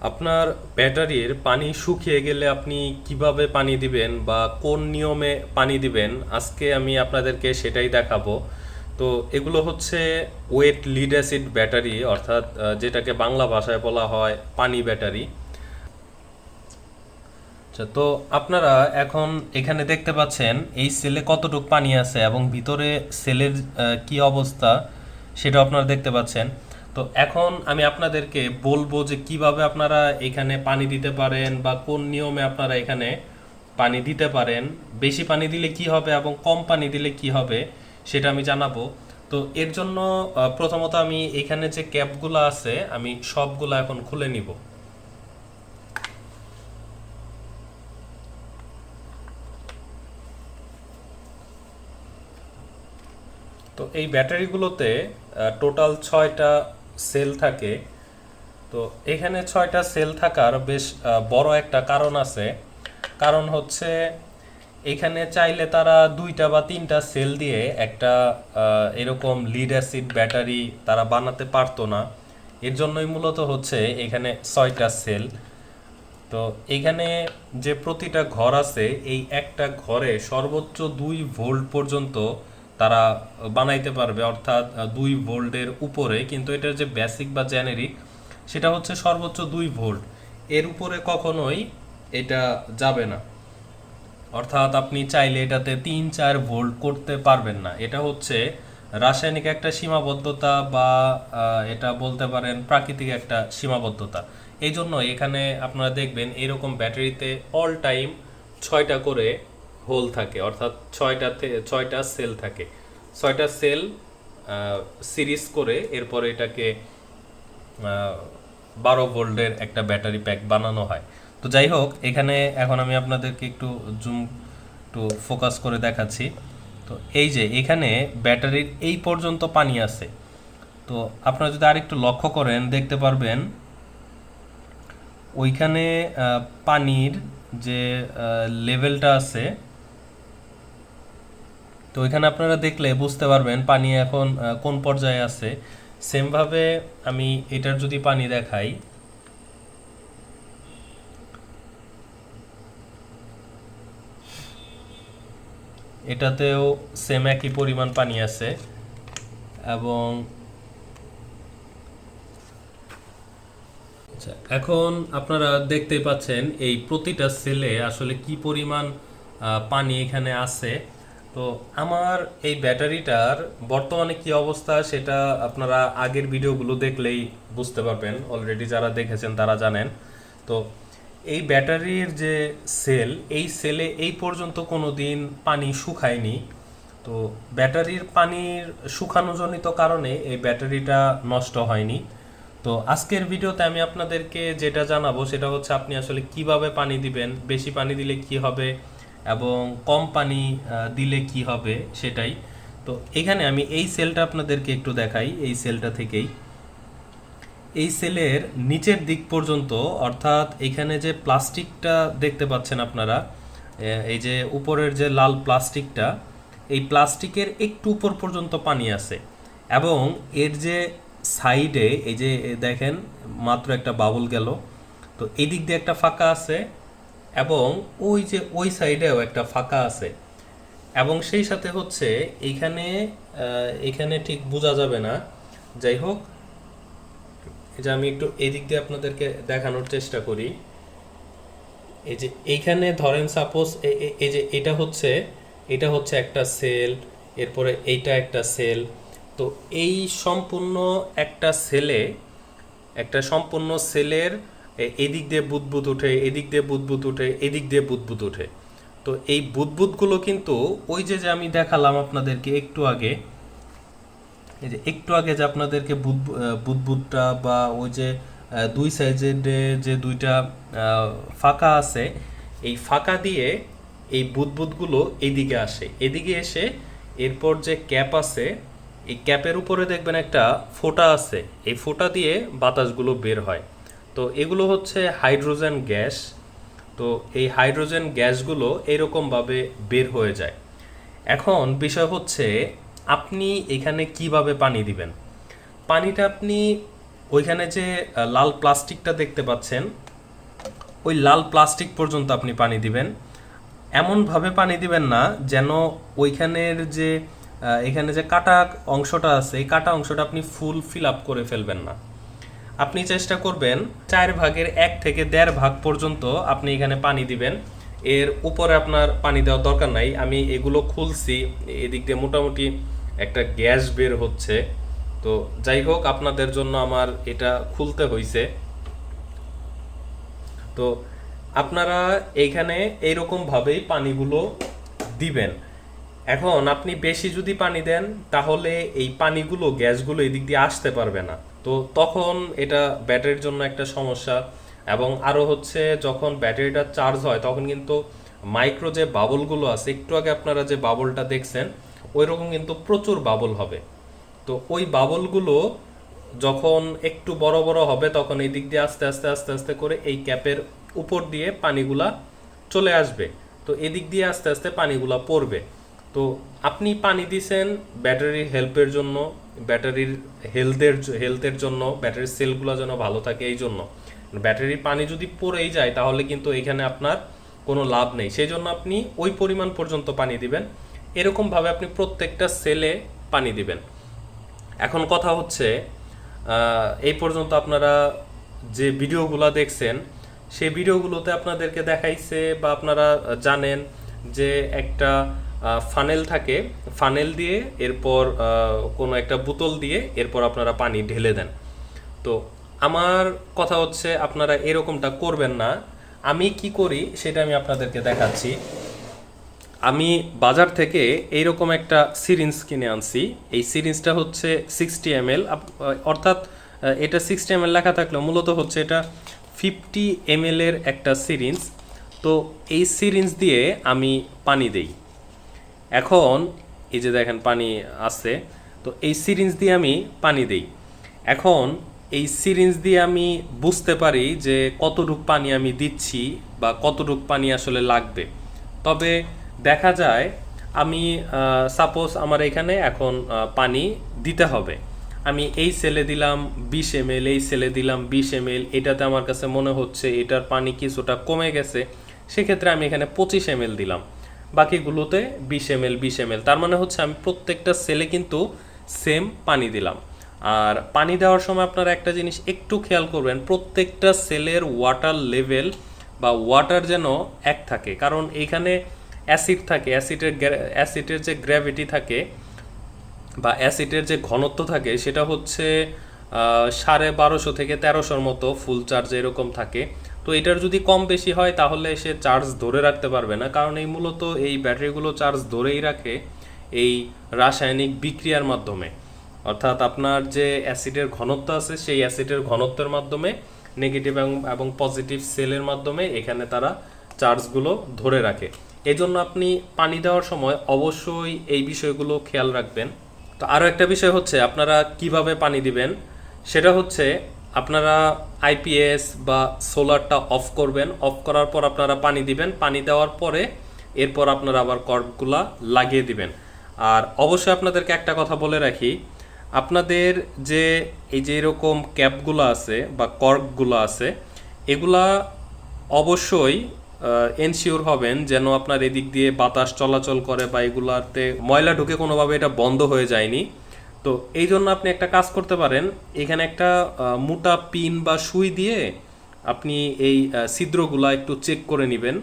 আপনার ব্যাটারির পানি শুকিয়ে গেলে আপনি কিভাবে পানি দিবেন বা কোন নিয়মে পানি দিবেন আজকে আমি আপনাদেরকে সেটাই দেখাবো। তো এগুলো হচ্ছে ওয়েট লিড অ্যাসিড ব্যাটারি, অর্থাৎ যেটাকে বাংলা ভাষায় বলা হয় পানি ব্যাটারি। আচ্ছা, তো আপনারা এখন এখানে দেখতে পাচ্ছেন এই সেলে কতটুকু পানি আছে এবং ভিতরে সেলের কি অবস্থা সেটা আপনারা দেখতে পাচ্ছেন। তো এখন আমি আপনাদেরকে বলবো যে কিভাবে আপনারা এখানে পানি দিতে পারেন বা কোন নিয়মে আপনারা এখানে পানি দিতে পারেন, বেশি পানি দিলে কি হবে এবং কম পানি দিলে কি হবে সেটা আমি জানাবো। তো এর জন্য প্রথমত আমি এখানে যে ক্যাপগুলো আছে আমি সবগুলো এখন খুলে নিব। তো এই ব্যাটারিগুলোতে টোটাল 6টা সেল থাকে। তো এখানে 6টা সেল থাকার বেশ বড় একটা কারণ আছে। কারণ হচ্ছে এখানে চাইলে তারা 2টা বা 3টা সেল দিয়ে একটা এরকম লিড অ্যাসিড ব্যাটারি তারা বানাতে পারতো না। এর জন্যই মূলত হচ্ছে এখানে 6টা সেল। তো এইখানে যে প্রতিটা ঘর আছে এই একটা ঘরে সর্বোচ্চ 2 ভোল্ট পর্যন্ত তারা বানাইতে পারবে, অর্থাৎ 2 ভোল্টের উপরে, কিন্তু এটার যে বেসিক বা জেনেরিক সেটা হচ্ছে সর্বোচ্চ 2 ভোল্ট। এর উপরে কখনোই এটা যাবে না। অর্থাৎ আপনি চাইলে এটাতে 3-4 ভোল্ট করতে পারবেন না। এটা হচ্ছে রাসায়নিক একটা সীমাবদ্ধতা বা এটা বলতে পারেন প্রাকৃতিক একটা সীমাবদ্ধতা। এই জন্য এখানে আপনারা দেখবেন এরকম ব্যাটারিতে অল টাইম 6টা করে হোল থাকে, অর্থাৎ 6টা সেল থাকে। 6টা সেল সিরিজ করে এরপরে এটাকে 12 ভোল্টের একটা ব্যাটারি প্যাক বানানো হয়। তো যাই হোক, এখানে এখন আমি আপনাদেরকে একটু জুম একটু ফোকাস করে দেখাচ্ছি। তো এই যে এখানে ব্যাটারির এই পর্যন্ত পানি আছে। তো আপনারা যদি আরেকটু লক্ষ্য করেন দেখতে পারবেন ওইখানে পানির যে লেভেলটা আছে, তো ওইখানে আপনারা দেখলে বুঝতে পারবেন পানি এখন কোন পর্যায়ে আছে। সেমভাবে আমি এটার যদি পানি দেখাই, এটাতেও সেম একই পরিমাণ পানি আছে। এবং আচ্ছা, এখন আপনারা দেখতেই পাচ্ছেন এই প্রতিটা সেলে আসলে কি পরিমাণ পানি এখানে আছে। তো আমার এই ব্যাটারিটার বর্তমানে কি অবস্থা সেটা আপনারা আগের ভিডিওগুলো দেখলেই বুঝতে পারবেন, অলরেডি যারা দেখেছেন তারা জানেন। তো এই ব্যাটারির যে সেল, এই সেলে এই পর্যন্ত কোনো দিন পানি শুকায়নি। তো ব্যাটারির পানির শুকানোজনিত কারণে এই ব্যাটারিটা নষ্ট হয়নি। তো আজকের ভিডিওতে আমি আপনাদেরকে যেটা জানাবো সেটা হচ্ছে আপনি আসলে কিভাবে পানি দিবেন, বেশি পানি দিলে কি হবে এবং কম পানি দিলে কি হবে সেটাই। তো এখানে আমি এই সেলটা আপনাদেরকে একটু দেখাই। এই সেলটা থেকেই এই সেলের নিচের দিক পর্যন্ত, অর্থাৎ এখানে যে প্লাস্টিকটা দেখতে পাচ্ছেন আপনারা, এই যে উপরের যে লাল প্লাস্টিকটা, এই প্লাস্টিকের একটু উপর পর্যন্ত পানি আছে। এবং এর যে সাইডে এই যে দেখেন মাত্র একটা বাবল গেল, তো এই দিক দিয়ে একটা ফাঁকা আছে এবং ওই যে ওই সাইডেও একটা ফাঁকা আছে। এবং সেই সাথে হচ্ছে এইখানে এখানে ঠিক বোঝা যাবে না, যাই হোক, এই যে আমি একটু এদিক দিয়ে আপনাদেরকে দেখানোর চেষ্টা করি। এই যে এইখানে ধরেন সাপোজ এই যে এটা হচ্ছে একটা সেল, এরপরে এইটা একটা সেল। তো এই সম্পূর্ণ একটা সেলে, একটা সম্পূর্ণ সেলের এদিক দিয়ে বুদবুদ উঠে, এদিক দিয়ে বুদবুদ উঠে, এদিক দিয়ে বুদবুদ উঠে। তো এই বুদবুদগুলো কিন্তু ওই যে যে আমি দেখালাম আপনাদেরকে একটু আগে, এই যে একটু আগে যে আপনাদেরকে বুদবুদটা বা ওই যে দুই সাইজের যে দুইটা ফাঁকা আছে, এই ফাঁকা দিয়ে এই বুদবুদগুলো এইদিকে আসে, এদিকে এসে এরপর যে ক্যাপ আছে এই ক্যাপের উপরে দেখবেন একটা ফোঁটা আছে, এই ফোঁটা দিয়ে বাতাসগুলো বের হয়। তো এগুলো হচ্ছে হাইড্রোজেন গ্যাস। তো এই হাইড্রোজেন গ্যাসগুলো এরকমভাবে বের হয়ে যায়। এখন বিষয় হচ্ছে আপনি এখানে কিভাবে পানি দিবেন। পানিটা আপনি ওইখানে যে লাল প্লাস্টিকটা দেখতে পাচ্ছেন, ওই লাল প্লাস্টিক পর্যন্ত আপনি পানি দিবেন। এমনভাবে পানি দিবেন না যেন ওইখানের যে এখানে যে কাটা অংশটা আছে, এই কাটা অংশটা আপনি ফুল ফিল আপ করে ফেলবেন না। আপনি চেষ্টা করবেন 4/1 থেকে 1.5 ভাগ পর্যন্ত আপনি এখানে পানি দিবেন। এর উপরে আপনার পানি দেওয়ার দরকার নাই। আমি এগুলো খুলছি, এদিক দিয়ে মোটামুটি একটা গ্যাস বের হচ্ছে। তো যাই হোক, আপনাদের জন্য আমার এটা খুলতে হয়েছে। তো আপনারা এইখানে এইরকম ভাবেই পানিগুলো দিবেন। এখন আপনি বেশি যদি পানি দেন তাহলে এই পানিগুলো গ্যাসগুলো এদিক দিয়ে আসতে পারবে না। তো তখন এটা ব্যাটারির জন্য একটা সমস্যা। এবং আরো হচ্ছে, যখন ব্যাটারিটা চার্জ হয় তখন কিন্তু মাইক্রো যে বাবলগুলো আছে, একটু আগে আপনারা যে বাবলটা দেখছেন ওই রকম কিন্তু প্রচুর বাবল হবে। তো ওই বাবলগুলো যখন একটু বড় বড় হবে তখন এই দিক দিয়ে আস্তে আস্তে আস্তে আস্তে করে এই ক্যাপের উপর দিয়ে পানিগুলা চলে আসবে। তো এদিক দিয়ে আস্তে আস্তে পানিগুলা পড়বে। তো আপনি পানি দিছেন ব্যাটারির হেল্পের জন্য, ব্যাটারির হেলথের জন্য, ব্যাটারির সেলগুলো যেন ভালো থাকে এই জন্য। ব্যাটারির পানি যদি পড়েই যায় তাহলে কিন্তু এখানে আপনার কোনো লাভ নেই। সেই জন্য আপনি ওই পরিমাণ পর্যন্ত পানি দিবেন। এরকম ভাবে আপনি প্রত্যেকটা সেলে পানি দিবেন। এখন কথা হচ্ছে, এই পর্যন্ত আপনারা যে ভিডিওগুলো দেখছেন সেই ভিডিওগুলোতে আপনাদেরকে দেখাইছে বা আপনারা জানেন যে একটা ফানেল থাকে, ফানেল দিয়ে এরপর কোনো একটা বোতল দিয়ে এরপর আপনারা পানি ঢেলে দেন। তো আমার কথা হচ্ছে আপনারা এরকমটা করবেন না। আমি কি করি সেটা আমি আপনাদেরকে দেখাচ্ছি। আমি বাজার থেকে এইরকম একটা সিরিঞ্জ কিনে আনছি। এই সিরিঞ্জটা হচ্ছে 60 ml, অর্থাৎ এটা 60 ml লেখা থাকলেও মূলত হচ্ছে এটা 50 ml এর একটা সিরিঞ্জ। তো এই সিরিঞ্জ দিয়ে আমি পানি দেই। এখন এই যে দেখেন পানি আছে, তো এই সিরিঞ্জ দিয়ে আমি পানি দেই। এখন এই সিরিঞ্জ দিয়ে আমি বুঝতে পারি যে কতটুক পানি আমি দিচ্ছি বা কতটুক পানি আসলে লাগবে। তবে দেখা যায় আমি সাপোজ আমার এখানে এখন পানি দিতে হবে, আমি এই সেলে দিলাম 20 ml, এই সেলে দিলাম 20 ml, এটাতে আমার কাছে মনে হচ্ছে এটার পানি কিছুটা কমে গেছে, সেক্ষেত্রে আমি এখানে 25 ml দিলাম, বাকিগুলোতে 20 ml 20 ml। তার মানে হচ্ছে আমি প্রত্যেকটা সেলে কিন্তু সেম পানি দিলাম। আর পানি দেওয়ার সময় আপনারা একটা জিনিস একটু খেয়াল করবেন, প্রত্যেকটা সেলের ওয়াটার লেভেল বা ওয়াটার যেন এক থাকে। কারণ এইখানে অ্যাসিড থাকে, অ্যাসিডের যে গ্র্যাভিটি থাকে বা অ্যাসিডের যে ঘনত্ব থাকে সেটা হচ্ছে 1250 থেকে 1300 মতো ফুল চার্জ এরকম থাকে। তো এটার যদি কম বেশি হয় তাহলে সে চার্জ ধরে রাখতে পারবে না, কারণ এই মূলত এই ব্যাটারিগুলো চার্জ ধরেই রাখে এই রাসায়নিক বিক্রিয়ার মাধ্যমে। অর্থাৎ আপনার যে অ্যাসিডের ঘনত্ব আছে সেই অ্যাসিডের ঘনত্বের মাধ্যমে নেগেটিভ এবং পজিটিভ সেলের মাধ্যমে এখানে তারা চার্জগুলো ধরে রাখে। এই জন্য আপনি পানি দেওয়ার সময় অবশ্যই এই বিষয়গুলো খেয়াল রাখবেন। তো আরও একটা বিষয় হচ্ছে আপনারা কিভাবে পানি দিবেন, সেটা হচ্ছে আপনারা আইপিএস বা সোলারটা অফ করবেন। অফ করার পর আপনারা পানি দিবেন। পানি দেওয়ার পরে এরপর আপনারা আবার কর্কগুলা লাগিয়ে দিবেন। আর অবশ্যই আপনাদেরকে একটা কথা বলে রাখি, আপনাদের যে এই যে এরকম ক্যাপগুলো আছে বা কর্কগুলো আছে, এগুলা অবশ্যই এনশিওর হবেন যেন আপনার এদিক দিয়ে বাতাস চলাচল করে বা এগুলাতে ময়লা ঢুকে কোনোভাবে এটা বন্ধ হয়ে যায়নি। তো এই জন্য আপনি একটা কাজ করতে পারেন, এখানে একটা মোটা পিন বা সুই দিয়ে আপনি এই ছিদ্রগুলা একটু চেক করে নেবেন।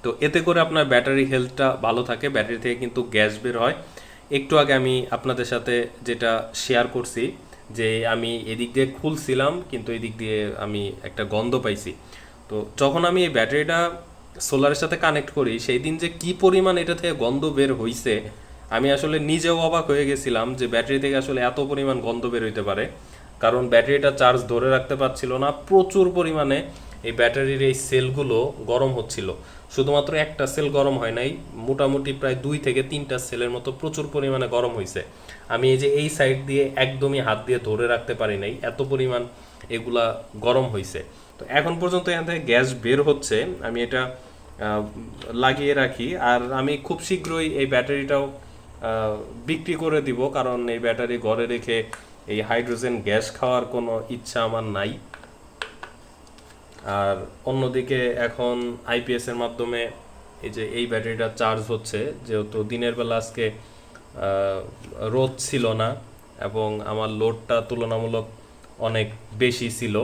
তো এতে করে আপনার ব্যাটারি হেলথটা ভালো থাকে, ব্যাটারি থেকে কিন্তু গ্যাস বের হয়। একটু আগে আমি আপনাদের সাথে যেটা শেয়ার করছি যে আমি এদিক দিয়ে খুলছিলাম কিন্তু এদিক দিয়ে আমি একটা গন্ধ পাইছি। তো যখন আমি এই ব্যাটারিটা সোলারের সাথে কানেক্ট করি সেই দিন যে কি পরিমাণ এটা থেকে গন্ধ বের হইছে, আমি আসলে নিজেও অবাক হয়ে গেছিলাম যে ব্যাটারি থেকে আসলে এত পরিমাণ গন্ধ বের হইতে পারে। কারণ ব্যাটারিটা চার্জ ধরে রাখতে পারছিল না, প্রচুর পরিমাণে এই ব্যাটারির এই সেলগুলো গরম হচ্ছিল। শুধুমাত্র একটা সেল গরম হয় নাই, মোটামুটি প্রায় 2 থেকে 3টা সেলের মতো প্রচুর পরিমাণে গরম হয়েছে। আমি এই যে এই সাইড দিয়ে একদমই হাত দিয়ে ধরে রাখতে পারি নাই, এত পরিমাণ এগুলা গরম হয়েছে। তো এখন পর্যন্ত এখান থেকে গ্যাস বের হচ্ছে, আমি এটা লাগিয়ে রাখি। আর আমি খুব শীঘ্রই এই ব্যাটারিটাও বিক্রি করে দিব, কারণ এই ব্যাটারি ঘরে রেখে এই হাইড্রোজেন গ্যাস খাওয়ার কোনো ইচ্ছা আমার নাই। আর অন্যদিকে এখন আইপিএস এর মাধ্যমে এই যে এই ব্যাটারিটা চার্জ হচ্ছে, যেহেতু দিনের বেলা আজকে রোদ ছিল না এবং আমার লোডটা তুলনামূলক অনেক বেশি ছিল,